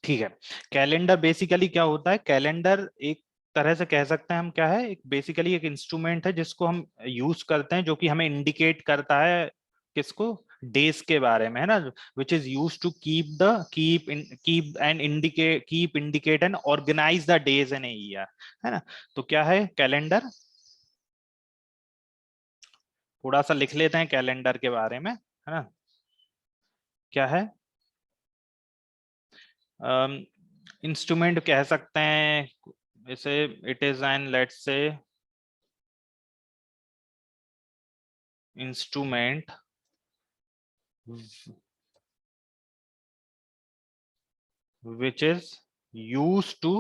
ठीक है। Calendar basically क्या होता है? कैलेंडर एक तरह से कह सकते हैं हम क्या है, एक बेसिकली एक इंस्ट्रूमेंट है जिसको हम यूज करते हैं, जो कि हमें इंडिकेट करता है किसको, डेज के बारे में, है ना, which is use to keep indicate and organise the days in a year, है ना। तो क्या है कैलेंडर? थोड़ा सा लिख लेते हैं कैलेंडर के बारे में, है ना। क्या है? इंस्ट्रूमेंट कह सकते हैं इसे। It is an, let's say, instrument which is used to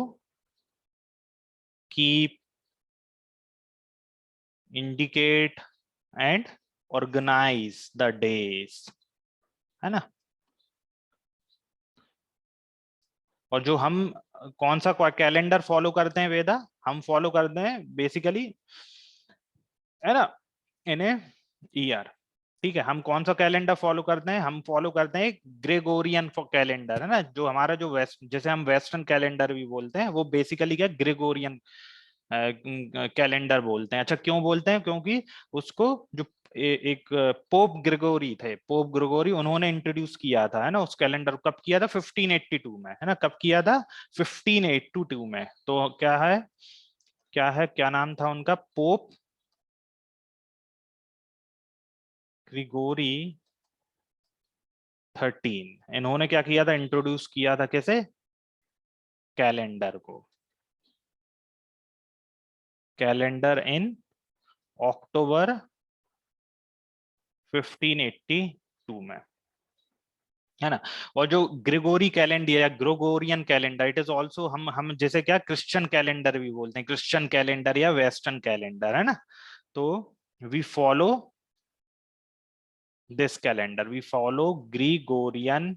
keep, indicate and organize the days, है ना। और जो हम कौन सा कैलेंडर फॉलो करते हैं वेदा, हम फॉलो करते हैं बेसिकली, है ना, इन ए ईयर। ठीक है, हम कौन सा कैलेंडर फॉलो करते हैं? हम फॉलो करते हैं ग्रेगोरियन कैलेंडर, है ना। जो हमारा जो वेस्ट, जैसे हम वेस्टर्न कैलेंडर भी बोलते हैं, वो बेसिकली क्या, ग्रेगोरियन कैलेंडर बोलते हैं। अच्छा, क्यों बोलते हैं? क्योंकि उसको जो एक पोप ग्रेगोरी थे, पोप ग्रेगोरी, उन्होंने इंट्रोड्यूस किया था, है ना, उस कैलेंडर को। कब किया था? 1582 में, है ना। कब किया था? 1582 में। तो क्या है, क्या है, क्या नाम था उनका? Pope Gregory 13। इन्होंने क्या किया था? इंट्रोड्यूस किया था कैसे, कैलेंडर को, कैलेंडर इन अक्टूबर 1582 में, है ना। और जो ग्रेगोरी कैलेंडर या Gregorian calendar, it is also, हम जैसे क्या क्रिश्चियन कैलेंडर भी बोलते हैं, क्रिश्चियन कैलेंडर या वेस्टर्न कैलेंडर, है ना। तो we follow this calendar, we follow Gregorian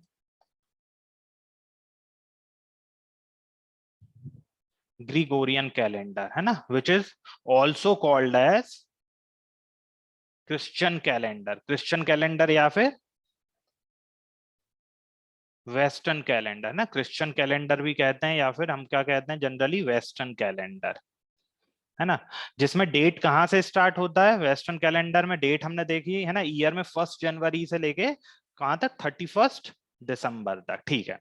calendar, है ना, which is also called as Christian calendar, Christian calendar या फिर वेस्टर्न कैलेंडर ना। क्रिश्चियन कैलेंडर भी कहते हैं, या फिर हम क्या कहते हैं जनरली, वेस्टर्न कैलेंडर, है ना। जिसमें डेट कहाँ से स्टार्ट होता है? वेस्टर्न कैलेंडर में डेट हमने देखी है ना, ईयर में 1 जनवरी से लेके कहाँ तक, 31 दिसंबर तक। ठीक है।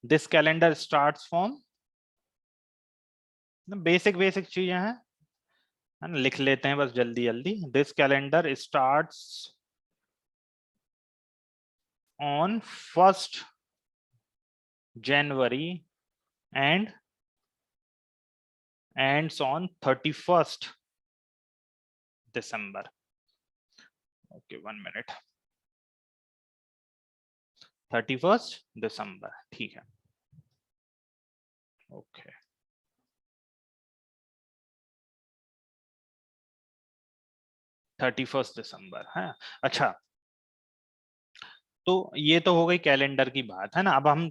This calendar starts from, basic basic चीजें हैं, है ना, लिख लेते हैं बस जल्दी जल्दी। This calendar starts on 1 January and ends on 31 December. Okay, 1 minute. 31 December, ठीक है। ओके, 31 दिसंबर है। अच्छा, तो ये तो हो गई कैलेंडर की बात, है ना। अब हम,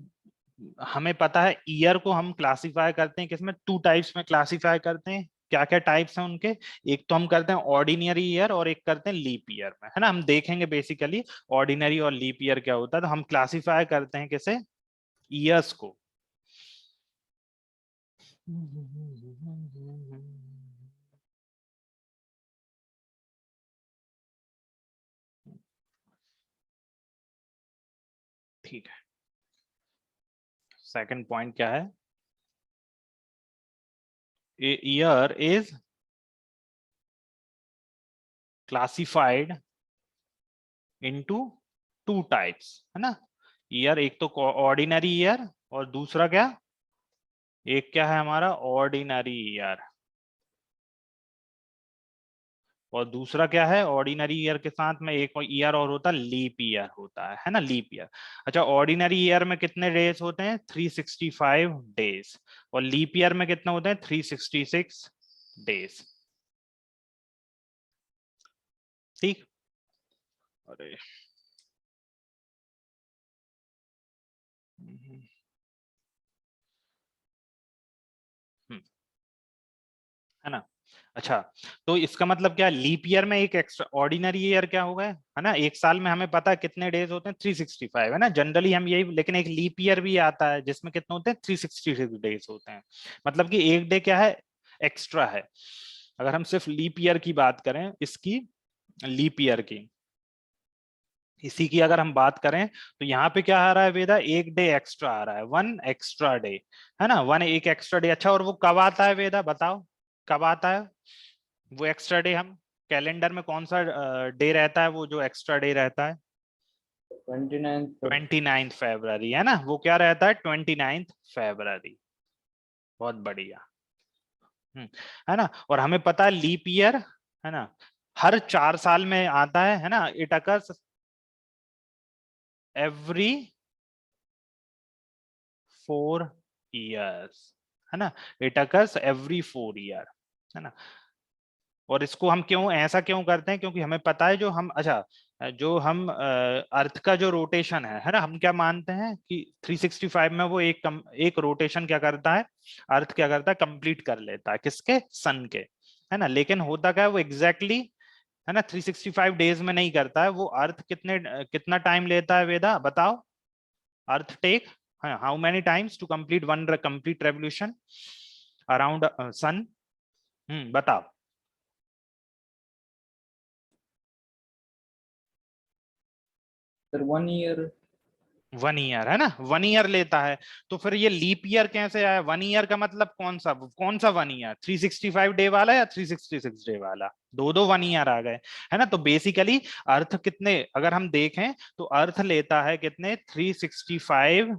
हमें पता है ईयर को हम क्लासिफाई करते हैं किसमें, 2 टाइप्स में क्लासिफाई करते हैं। क्या क्या टाइप्स हैं उनके? एक तो हम करते हैं ऑर्डिनरी ईयर, और एक करते हैं लीप ईयर में, है ना। हम देखेंगे बेसिकली ऑर्डिनरी और लीप ईयर क्या होता है। तो हम क्लासिफाई करते हैं कैसे, ईयर्स को। ठीक है, सेकंड पॉइंट क्या है? Year is classified into 2 types, है ना। ईयर एक तो ऑर्डिनरी ईयर, और दूसरा क्या, एक क्या है हमारा, ऑर्डिनरी ईयर, और दूसरा क्या है, ऑर्डिनरी ईयर के साथ में एक ईयर और होता है, लीप ईयर होता है ना, लीप ईयर। अच्छा, ऑर्डिनरी ईयर में कितने डेज होते हैं? 365 डेज। और लीप ईयर में कितने होते हैं? 366 डेज। ठीक। अरे, हम्म, है ना। अच्छा, तो इसका मतलब क्या, लीप ईयर में एक एक्स्ट्रा ऑर्डिनरी ईयर क्या होगा, है ना। एक साल में हमें पता है कितने डेज होते हैं, 365, है ना, जनरली हम यही, लेकिन एक लीप ईयर भी आता है जिसमें कितने होते हैं, 366 डेज होते हैं। मतलब कि एक डे क्या है, एक्स्ट्रा है। अगर हम सिर्फ लीप ईयर की बात करें, इसकी लीप ईयर की, इसी की अगर हम बात करें, तो यहाँ पे क्या आ रहा है वेदा, एक डे एक्स्ट्रा आ रहा है, वन एक्स्ट्रा डे, है ना, वन एक एक्स्ट्रा डे। अच्छा, और वो कब आता है वेदा, बताओ कब आता है वो एक्स्ट्रा डे। हम कैलेंडर में कौन सा डे रहता है वो जो एक्स्ट्रा डे रहता है, 29 फरवरी, है ना, वो क्या रहता है, 29 फरवरी। बहुत बढ़िया। है ना। और हमें पता है लीप ईयर, है ना, हर 4 साल में आता है ना, इट अकर्स एवरी 4 years, है ना, इट अकर्स एवरी 4 year, है ना। और इसको हम क्यों ऐसा क्यों करते हैं, क्योंकि हमें पता है जो हम, अच्छा, जो हम अर्थ का जो रोटेशन है ना, हम क्या मानते हैं कि 365 में वो एक रोटेशन क्या करता है, अर्थ क्या करता है, कंप्लीट कर लेता है, किसके, सन के, है ना। लेकिन होता क्या है वो एग्जैक्टली है ना 365 डेज में नहीं करता है वो। अर्थ कितना टाइम लेता है वेदा, बताओ। Earth take how many times to complete one complete revolution around sun, बताओ। Sir 1 year. 1 ईयर, है ना, 1 ईयर लेता है। तो फिर ये लीप ईयर कैसे आया, 1 ईयर का मतलब कौन सा 1 ईयर, 365 डे वाला या 366 डे वाला, दो दो 1 ईयर आ गए, है ना। तो बेसिकली अर्थ कितने, अगर हम देखें तो अर्थ लेता है कितने, 365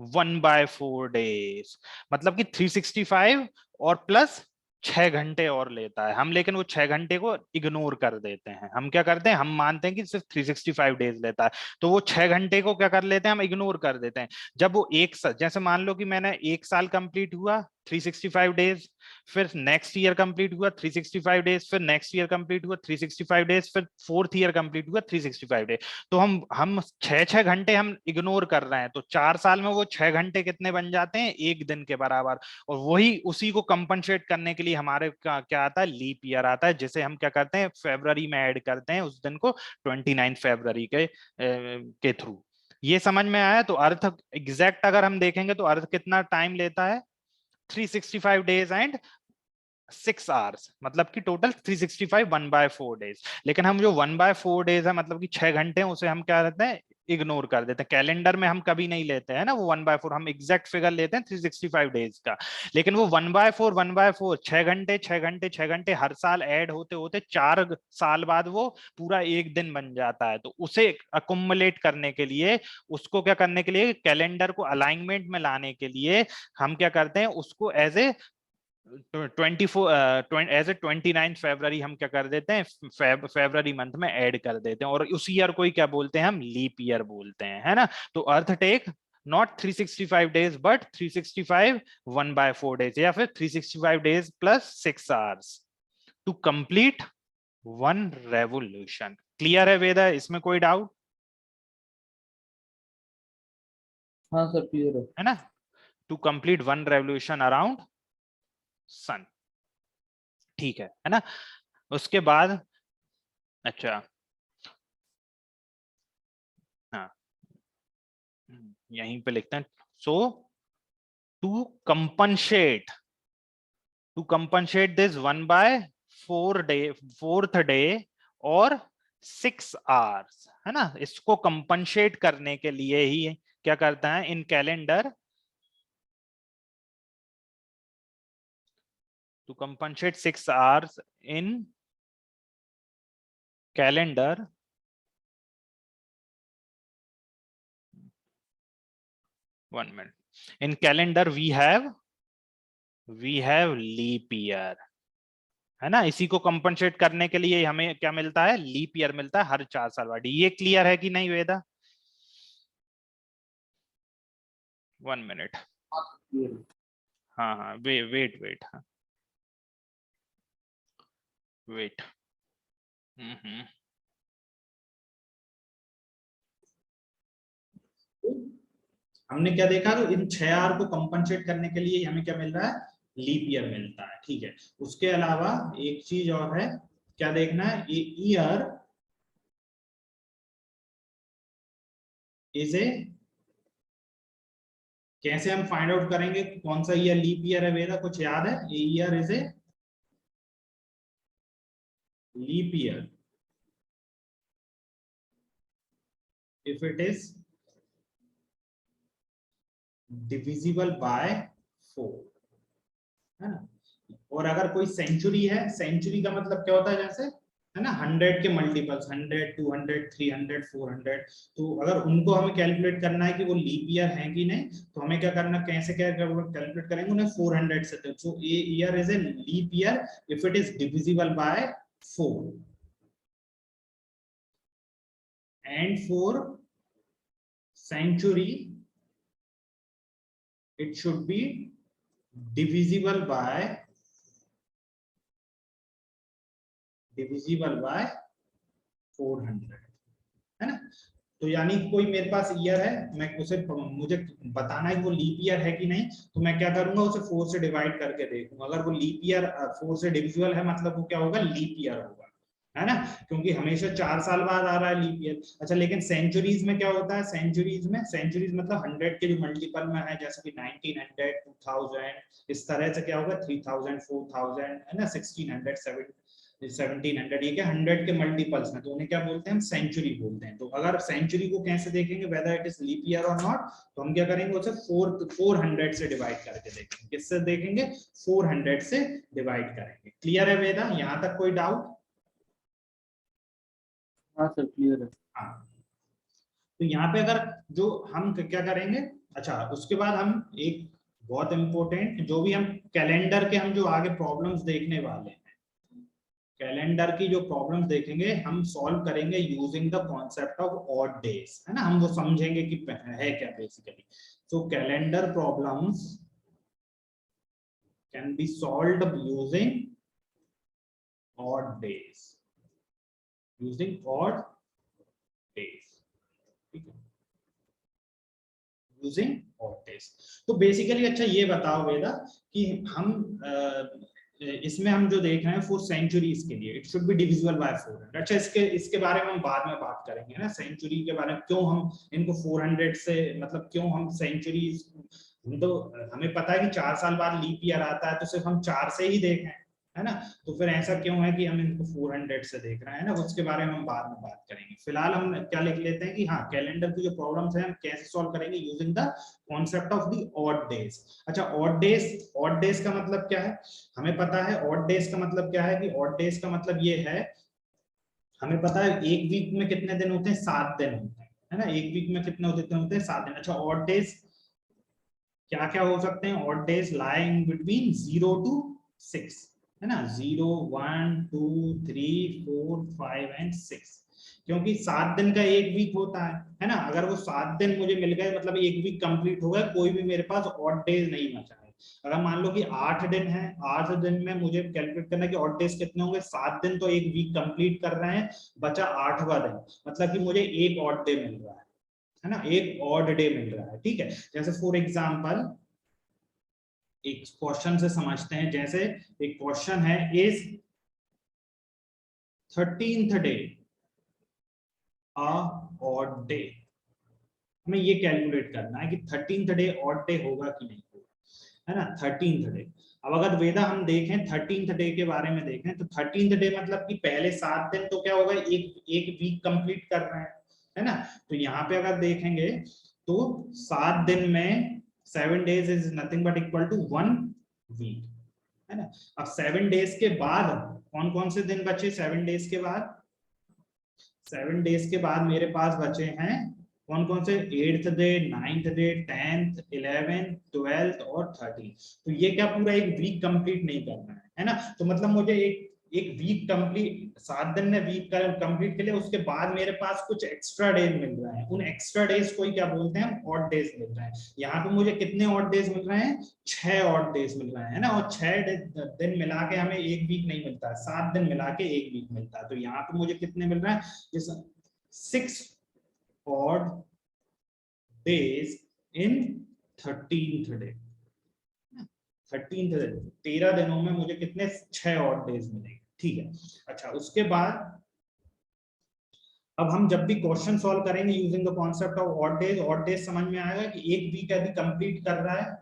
1/4 डेज, मतलब कि 365 और प्लस 6 घंटे और लेता है हम। लेकिन वो 6 घंटे को इग्नोर कर देते हैं, हम क्या करते हैं, हम मानते हैं कि सिर्फ 365 डेज लेता है, तो वो 6 घंटे को क्या कर लेते हैं, हम इग्नोर कर देते हैं। जब वो जैसे मान लो कि मैंने एक साल कंप्लीट हुआ 365 डेज, फिर नेक्स्ट ईयर कंप्लीट हुआ 365 डेज, फिर नेक्स्ट ईयर कंप्लीट हुआ 365 डेज, फिर फोर्थ ईयर कंप्लीट हुआ 365 डेज। तो हम 6 6 घंटे हम इग्नोर कर रहे हैं, तो 4 साल में वो 6 घंटे कितने बन जाते हैं, एक दिन के बराबर। और वही उसी को कंपनसेट करने के लिए हमारे क्या आता है, लीप ईयर आता है, जिसे हम क्या करते हैं, फेब्रवरी में ऐड करते हैं उस दिन को, 29 फरवरी के थ्रू। ये समझ में आया। तो अर्थ एग्जैक्ट अगर हम देखेंगे तो अर्थ कितना टाइम लेता है, 365 डेज एंड 6 आवर्स, मतलब कि टोटल 365 1/4 डेज। लेकिन हम जो 1/4 डेज है, मतलब कि 6 घंटे हैं, उसे हम क्या रहते हैं, इग्नोर कर देते हैं। कैलेंडर में हम कभी नहीं लेते हैं ना वो 1/4, हम एग्जैक्ट फिगर लेते हैं 365 डेज का। लेकिन वो 1/4 6 घंटे 6 घंटे 6 घंटे हर साल ऐड होते होते 4 साल बाद वो पूरा एक दिन बन जाता है। तो उसे अकुमुलेट करने के लिए, उसको क्या करने के लिए, कैलेंडर को अलाइनमेंट में लाने के लिए हम क्या करते हैं, उसको एज ए 29 फरवरी हम क्या कर देते हैं, फरवरी मंथ में ऐड कर देते हैं, और उस ईयर को ही क्या बोलते हैं, हम लीप ईयर बोलते हैं, है ना। तो earth take not 365 days but 365 1/4 days, या फिर 365 days plus 6 hours to complete one revolution. Clear है वेदा, इसमें कोई डाउट हाँ सर क्लियर है। है ना, to complete one revolution around sun. ठीक है ना। उसके बाद, अच्छा, हाँ, यहीं पे लिखते हैं। So to compensate to compensate this 1/4 day, fourth day और 6 आवर्स, है ना, इसको कंपनसेट करने के लिए ही क्या करता है in calendar, to compensate 6 hours in calendar, 1 minute, in calendar we have leap year, है ना। इसी को कंपनसेट करने के लिए हमें क्या मिलता है, लीप ईयर मिलता है हर 4 साल बाद। ये क्लियर है कि नहीं वेदा, 1 मिनट, हाँ सर क्लियर है। हाँ हाँ, वेट वेट, हाँ वेट, हम्म। हमने क्या देखा, तो इन 6 आर को कंपनसेट करने के लिए हमें क्या मिल रहा है, लीप ईयर मिलता है, ठीक है। उसके अलावा एक चीज और है, क्या देखना है, ये ईयर इज ए, कैसे हम फाइंड आउट करेंगे कौन सा ईयर लीप ईयर है वेदा, कुछ याद है? A year is a leap year if it is divisible by 4, है ना। और अगर कोई सेंचुरी है, सेंचुरी का मतलब क्या होता है, जैसे है ना 100 के मल्टीपल्स, 100, 200, 300, 400, तो अगर उनको हमें कैलकुलेट करना है कि वो लीप ईयर है कि नहीं, तो हमें क्या करना, कैसे क्या कैलकुलेट करेंगे उन्हें 400 से। So a year is a leap year if it is divisible by 4, and for century it should be divisible by 400, है ना। तो यानी कोई मेरे पास ईयर है, मैं उसे, मुझे बताना है कि वो लीप ईयर है कि नहीं, तो मैं क्या करूंगा, उसे 4 से डिवाइड करके देखूंगा। अगर वो लीप ईयर 4 से डिविजिबल है, मतलब वो क्या होगा, लीप ईयर होगा, है ना, क्योंकि हमेशा 4 साल बाद आ रहा है लीप ईयर। अच्छा, लेकिन सेंचुरीज में क्या होता है, सेंचुरीज मतलब 100 के जो मल्टीपल में है, जैसे कि 1900, 2000, इस तरह से क्या होगा, 3000, 4000, है ना, 1600, 1700, ये क्या 100 के मल्टीपल्स में, तो उन्हें क्या बोलते हैं, हम सेंचुरी बोलते हैं। तो अगर सेंचुरी को कैसे देखेंगे, whether it is leap year और नॉट, तो हम क्या करेंगे, उसे 400 से डिवाइड करके देखेंगे। किससे देखेंगे, 400 से डिवाइड करेंगे। क्लियर है वेदा, यहाँ तक कोई डाउट? हाँ सर क्लियर है। हाँ, तो यहाँ पे अगर जो हम क्या करेंगे, अच्छा उसके बाद हम एक बहुत इंपॉर्टेंट, जो भी हम कैलेंडर के हम जो आगे प्रॉब्लम्स देखने वाले हैं, कैलेंडर की जो प्रॉब्लम्स देखेंगे हम सॉल्व करेंगे using the concept of odd days, है ना। हम वो समझेंगे कि है क्या basically. So calendar problems can be solved using odd days, using odd days, ठीक है, यूजिंग ऑड डेज। तो बेसिकली अच्छा ये बताओ वेदा कि हम इसमें हम जो देख रहे हैं 4 सेंचुरीज के लिए it should be divisible by 400। अच्छा, इसके बारे में हम बाद में बात करेंगे ना, सेंचुरी के बारे में, क्यों हम इनको 400 से, मतलब क्यों हम सेंचुरीज, हम तो हमें पता है कि 4 साल बाद लीप ईयर आता है, तो सिर्फ हम 4 से ही देखें, है ना, तो फिर ऐसा क्यों है कि हम इनको 400 से देख रहे हैं ना, उसके बारे में हम बाद में बात करेंगे। फिलहाल हम क्या लिख लेते हैं कि हाँ, कैलेंडर की जो प्रॉब्लम्स है हम कैसे सॉल्व करेंगे, using the concept of the odd days. अच्छा, ऑड डेज का मतलब क्या है, हमें पता है ऑड डेज का मतलब क्या है, कि ऑड डेज का मतलब ये है, हमें पता है एक वीक में कितने दिन होते हैं, 7 दिन होते हैं, है ना, एक वीक में कितने होते हैं, 7 दिन। अच्छा, ऑड डेज क्या क्या हो सकते हैं, odd days lying between 0 to 6, है ना, 0, 1, 2, 3, 4, 5 एंड 6, क्योंकि 7 दिन का एक वीक होता है ना। अगर वो 7 दिन मुझे मिल गए, मतलब एक वीक कंप्लीट हो गया, कोई भी मेरे पास ऑड डेज नहीं बचा है। अगर मान लो कि 8 दिन है, 8 दिन में मुझे कैलकुलेट करना है कि ऑड डेज कितने होंगे, 7 दिन तो एक वीक कंप्लीट कर रहे हैं, बचा 8वां दिन, मतलब कि मुझे एक ऑड डे मिल रहा है ना, एक ऑड डे मिल रहा है, ठीक है। जैसे फॉर एग्जांपल एक क्वेश्चन से समझते हैं, जैसे एक क्वेश्चन है, is 13th day a odd day, हमें ये कैलकुलेट करना है कि 13th डे ऑड डे होगा कि नहीं होगा, है ना, 13th डे। अब अगर वेदा हम देखें 13th डे के बारे में देखें, तो 13th डे मतलब कि पहले 7 दिन तो क्या होगा, एक वीक कंप्लीट कर रहे हैं, है ना। तो यहाँ पे अगर देखेंगे तो 7 दिन में 7 days is nothing but equal to 1 week, है ना। अब 7 डेज के बाद कौन कौन से दिन बचे, 7 डेज के बाद, 7 डेज के बाद मेरे पास बचे हैं कौन कौन से, 8th day, 9th day, 10th, 11th, 12th और 13th। तो ये क्या पूरा एक वीक कंप्लीट नहीं करना है ना। तो मतलब मुझे एक वीक कंप्लीट, 7 दिन में वीक कंप्लीट के लिए, उसके बाद मेरे पास कुछ एक्स्ट्रा डेज मिल रहे हैं, उन एक्स्ट्रा डेज को ही क्या बोलते हैं, ऑड डेज मिल रहे हैं। यहाँ पे मुझे कितने ऑड डेज मिल रहे हैं, 6 ऑड डेज मिल रहे हैं ना, और 6 दिन मिला के हमें एक वीक नहीं मिलता है, 7 दिन मिला के एक वीक मिलता है। तो यहाँ पे मुझे कितने मिल रहे हैं, 6 odd days in 13th day। 13 दिनों में मुझे कितने 6 ऑड डेज मिलेंगे, ठीक है। अच्छा, उसके बाद अब हम जब भी क्वेश्चन सॉल्व करेंगे using the concept of odd days समझ में आएगा कि एक वीक यदि कंप्लीट कर रहा है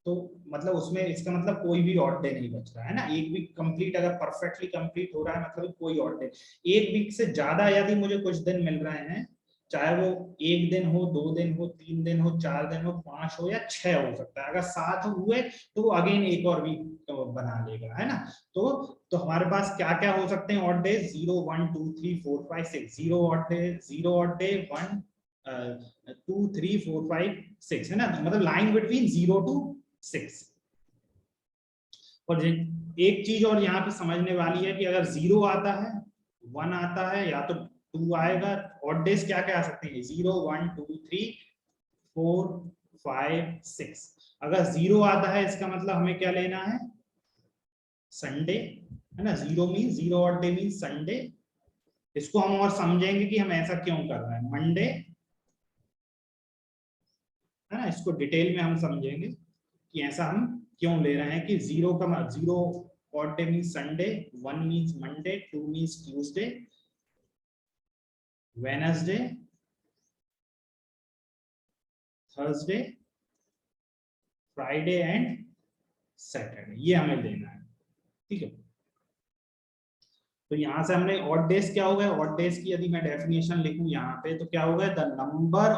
तो मतलब उसमें इसका मतलब कोई भी ऑड डे नहीं बच रहा है ना। एक वीक कंप्लीट अगर परफेक्टली कंप्लीट हो रहा है मतलब कोई ऑड डे। एक वीक से ज्यादा यदि मुझे कुछ दिन मिल रहे हैं, चाहे वो 1 दिन हो, 2 दिन हो, 3 दिन हो, 4 दिन हो, 5 हो या 6 हो सकता है, अगर 7 हुए तो वो अगेन एक और वीक बना लेगा, है ना। तो हमारे पास क्या क्या हो सकते हैं ऑड डेज, 0 1 2 3 4 5 6, 0 ऑड डे 1 2 3 4 5 6, है ना। मतलब लाइन बिटवीन 0 to 6। और एक चीज और यहाँ पे समझने वाली है कि अगर 0 आता है, 1 आता है या तो 2 आएगा। ऑड डेज क्या क्या आ सकते हैं, 0 1 2 3 4 5 6। अगर 0 आता है इसका मतलब हमें क्या लेना है, संडे, है ना। 0 mean 0 odd day mean Sunday. इसको हम और समझेंगे कि हम ऐसा क्यों कर रहे हैं, मंडे, है ना। इसको डिटेल में हम समझेंगे कि ऐसा हम क्यों ले रहे हैं कि 0 odd day means Sunday, 1 means Monday, 2 means Tuesday, Wednesday, Thursday, Friday and Saturday, ये हमें लेना है, ठीक है। तो यहां से हमने ऑड डेज क्या हो गए, ऑड डेज की यदि मैं डेफिनेशन लिखूं यहाँ पे तो क्या होगा, the number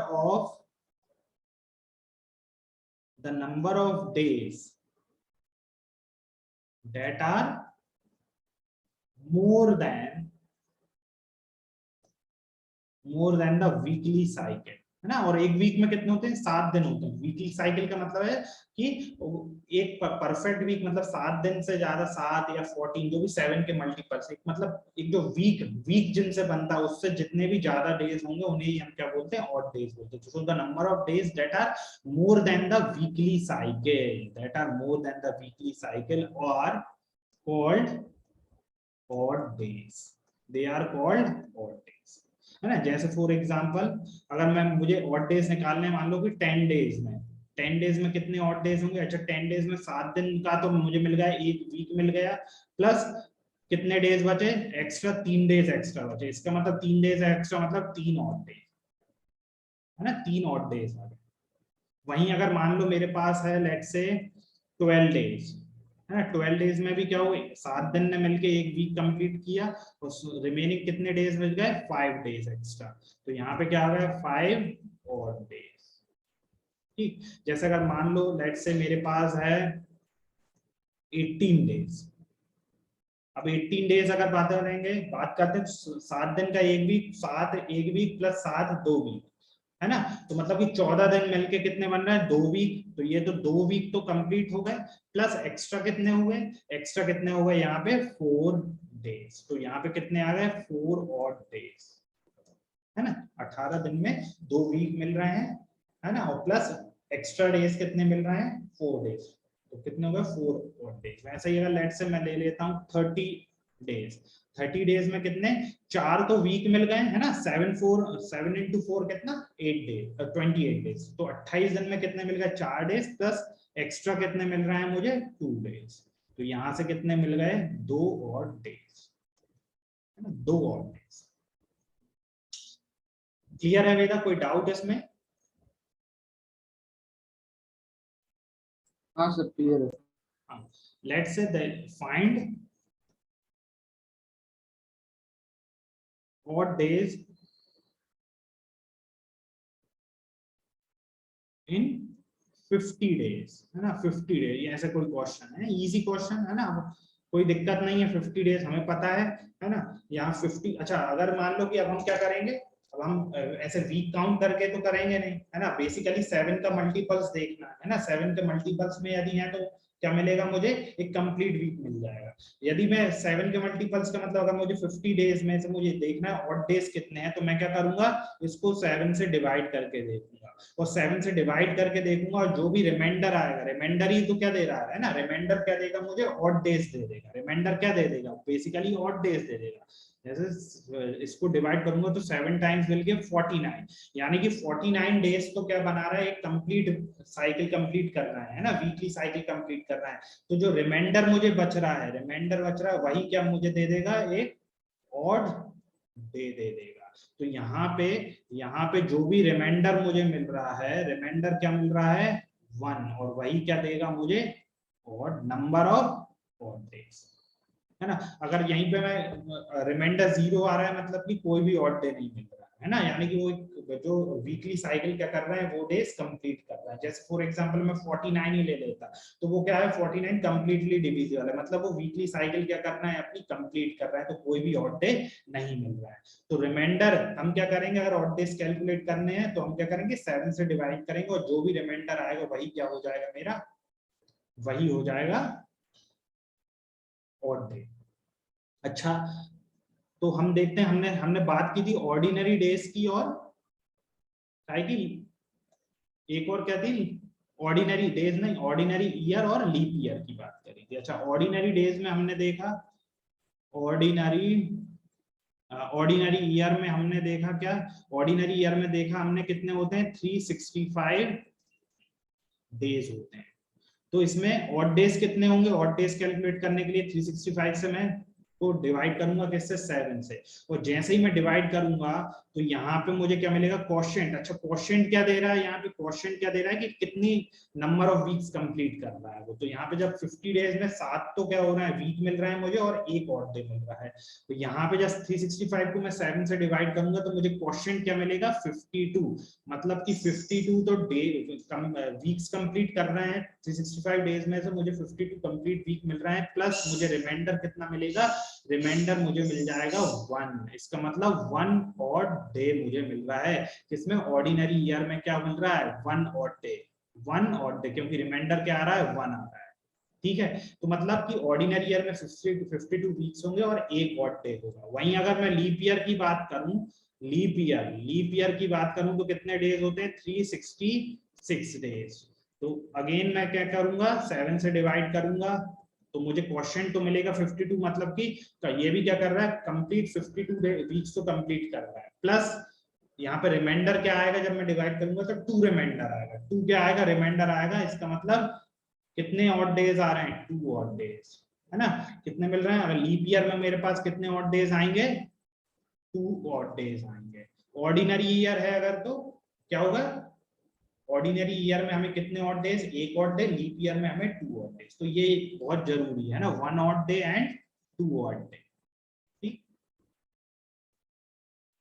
of days that are more than the weekly cycle, है ना। और एक वीक में कितने होते हैं, 7 दिन होते हैं। वीकली साइकिल का मतलब है कि एक परफेक्ट वीक मतलब 7 दिन से ज्यादा, 7 या 14 जो भी 7 के मल्टीपल्स, एक मतलब एक जो वीक जिनसे बनता है उससे जितने भी ज्यादा डेज होंगे उन्हें ही हम क्या बोलते हैं, ऑड डेज बोलते हैं। So the number of days that are more than the weekly cycle are called odd days, they are called odd days, है ना। जैसे फॉर एग्जांपल अगर मुझे ऑड डेज निकालने, मान लो कि 10 डेज में कितने ऑड डेज होंगे। अच्छा, 10 डेज में 7 दिन का तो मुझे मिल गया, एक वीक मिल गया, प्लस कितने डेज बचे एक्स्ट्रा, 3 डेज एक्स्ट्रा बचे। इसका मतलब 3 डेज एक्स्ट्रा मतलब 3 ऑड डेज, है ना, 3 ऑड डेज आ गए। वहीं अगर मान लो मेरे पास है लेट्स से 12 डेज, है ना। 12 डेज में भी क्या हुआ, 7 दिन ने मिलके एक वीक कंप्लीट किया, और रिमेनिंग कितने डेज बच गए, 5 डेज एक्स्ट्रा। तो यहाँ पे क्या आ गया, 5 ऑड डेज, ठीक। जैसे अगर मान लो लेट्स से मेरे पास है 18 डेज। अब 18 डेज अगर बात करते हैं 7 दिन का एक वीक, 7 एक वीक प्लस 7 2 वीक, है ना। तो मतलब कि 14 दिन मिलके कितने बन रहे हैं, 2 वीक। तो ये तो 2 वीक तो कंप्लीट हो गए, प्लस एक्स्ट्रा कितने हो गए यहाँ पे 4 डेज। तो यहाँ पे कितने आ गए, 4 ऑड डेज, है ना। 18 दिन में 2 वीक मिल रहे हैं, है ना, और प्लस एक्स्ट्रा डेज कितने मिल रहे हैं, 4 डेज। तो कितने हो गए, 4 ऑड डेज। वैसे ही अगर लेट से मैं ले लेता हूँ 30 डेज, 30 डेज में कितने, 4 तो वीक मिल गए, है ना। 7 into 4 कितना, 8 डेज, 28 डेज। तो 28 दिन में कितने मिल गए, 4 डेज, प्लस एक्स्ट्रा कितने मिल रहे हैं मुझे, 2 डेज। तो यहां से कितने मिल गए, 2 ऑड डेज, है ना, 2 ऑड डेज। क्लियर है वेदा, कोई डाउट इसमें? हाँ सर क्लियर है। Let's say find odd days in 50 days, है ना। 50 डेज, ये ऐसा कोई क्वेश्चन है, इजी क्वेश्चन है ना, कोई दिक्कत नहीं है। 50 डेज हमें पता है ना। यहाँ 50, अच्छा अगर मान लो कि अब हम क्या करेंगे, अब हम ऐसे वीक काउंट करके तो करेंगे नहीं, है ना। बेसिकली 7 का मल्टीपल्स देखना है ना। 7 के मल्टीपल्स में यदि है तो क्या मिलेगा मुझे, एक कंप्लीट वीक मिल जाएगा। यदि मैं 7 के मल्टीपल्स का मतलब अगर मुझे 50 डेज में से मुझे देखना है ऑड डेज कितने हैं, तो मैं क्या करूंगा, इसको 7 से डिवाइड करके देखूंगा, और 7 से डिवाइड करके देखूंगा, और जो भी रिमाइंडर आएगा, रिमाइंडर ही तो क्या दे रहा है ना, रिमाइंडर क्या देगा मुझे, ऑड डेज दे देगा। रिमाइंडर क्या दे देगा, बेसिकली ऑड डेज दे देगा। जैसे इसको डिवाइड करूंगा तो 7 टाइम्स विल गिव 49, यानी कि 49 डेज तो क्या बना रहा है, एक कंप्लीट साइकिल कंप्लीट कर रहा है ना, वीकली साइकिल कंप्लीट कर रहा है। तो जो रिमाइंडर मुझे बच रहा है, रिमाइंडर बच रहा है, वही क्या मुझे दे देगा, एक ऑड डे दे देगा। तो यहाँ पे जो भी रिमाइंडर मुझे मिल रहा है, रिमाइंडर क्या मिल रहा है, 1, और वही क्या देगा मुझे, odd number of odd days, है ना। अगर यहीं पे मैं रिमाइंडर 0 आ रहा है, मतलब कि कोई भी ऑड डे नहीं मिल रहा है ना, यानी कि वो जो वीकली साइकिल क्या कर रहा है, वो डेज कंप्लीट कर रहा है। जैसे फॉर एग्जांपल मैं 49 ही ले लेता, तो वो क्या है, 49 कंप्लीटली डिविजिबल है, मतलब वो वीकली साइकिल क्या करना है, अपनी कंप्लीट कर रहा है, तो कोई भी ऑड डे नहीं मिल रहा है। तो रिमाइंडर हम क्या करेंगे, अगर ऑड डेज कैलकुलेट करने हैं तो हम क्या करेंगे, 7 से डिवाइड करेंगे, और जो भी रिमाइंडर आएगा वही क्या हो जाएगा मेरा, वही हो जाएगा ऑड डे। अच्छा, तो हम देखते हैं, हमने बात की थी ऑर्डिनरी डेज की, और की एक और क्या थी, ऑर्डिनरी डेज नहीं, ऑर्डिनरी ईयर और लीप ईयर की बात करी थी। अच्छा, ऑर्डिनरी डेज में हमने देखा, ऑर्डिनरी ईयर में हमने देखा क्या, ऑर्डिनरी ईयर में देखा हमने कितने होते हैं, 365 डेज होते हैं। तो इसमें ऑड डेज कितने होंगे, ऑड डेज कैलकुलेट करने के लिए 365 से मैं को डिवाइड करूंगा किससे, 7 से, और जैसे ही मैं डिवाइड करूंगा तो यहाँ पे मुझे क्या मिलेगा, क्वोशिएंट। अच्छा, क्वोशिएंट क्या दे रहा है, यहाँ पे क्वोशिएंट क्या दे रहा है कि कितनी नंबर ऑफ वीक्स कंप्लीट कर रहा है वो। तो यहाँ पे जब 50 डेज में 7 तो क्या हो रहा है, वीक मिल रहा है मुझे, और एक ऑड डे मिल रहा है। तो यहाँ पे जब 365 को मैं 7 से डिवाइड करूंगा तो मुझे क्वोशिएंट क्या मिलेगा, 52, मतलब कि 52 तो डे वीक्स कंप्लीट कर रहे हैं, 365 डेज में से मुझे 52 कंप्लीट वीक मिल रहा है, प्लस मुझे रिमाइंडर कितना मिलेगा, रिमाइंडर मुझे मिल जाएगा 1। इसका मतलब 1 ऑड डे मुझे मिल रहा है, किसमें, ऑर्डिनरी ईयर में क्या मिल रहा है, 1 ऑड डे, 1 ऑड डे, क्योंकि रिमाइंडर क्या आ रहा है, 1 आ रहा है। ठीक है, तो मतलब कि ऑर्डिनरी ईयर में 52 वीक्स होंगे और एक ऑड डे होगा। वहीं अगर मैं लीप ईयर की बात करूं, लीप ईयर की बात करूं तो कितने डेज होते हैं, 366 डेज। तो अगेन मैं क्या करूंगा, 7 से डिवाइड करूंगा, तो मुझे क्वेश्चन तो मिलेगा 52, मतलब कि ये भी क्या कर रहा है, कंप्लीट 52 वीक्स तो कंप्लीट कर रहा है, प्लस यहाँ पे रिमाइंडर क्या आएगा, जब मैं डिवाइड करूंगा तो 2 रिमाइंडर आएगा, 2 क्या आएगा, रिमाइंडर आएगा। इसका मतलब कितने ऑड डेज आ रहे हैं, 2 ऑड डेज, है ना। कितने मिल रहे हैं, अगर लीप ईयर में मेरे पास कितने ऑड डेज आएंगे, 2 ऑड डेज आएंगे। ऑर्डिनरी ईयर है अगर, तो क्या होगा, ऑर्डिनरी ईयर में हमें कितने ऑड डेज, एक ऑड डे, लीप ईयर में हमें 2 ऑड डेज। तो ये बहुत जरूरी है ना, 1 odd day and 2 odd day.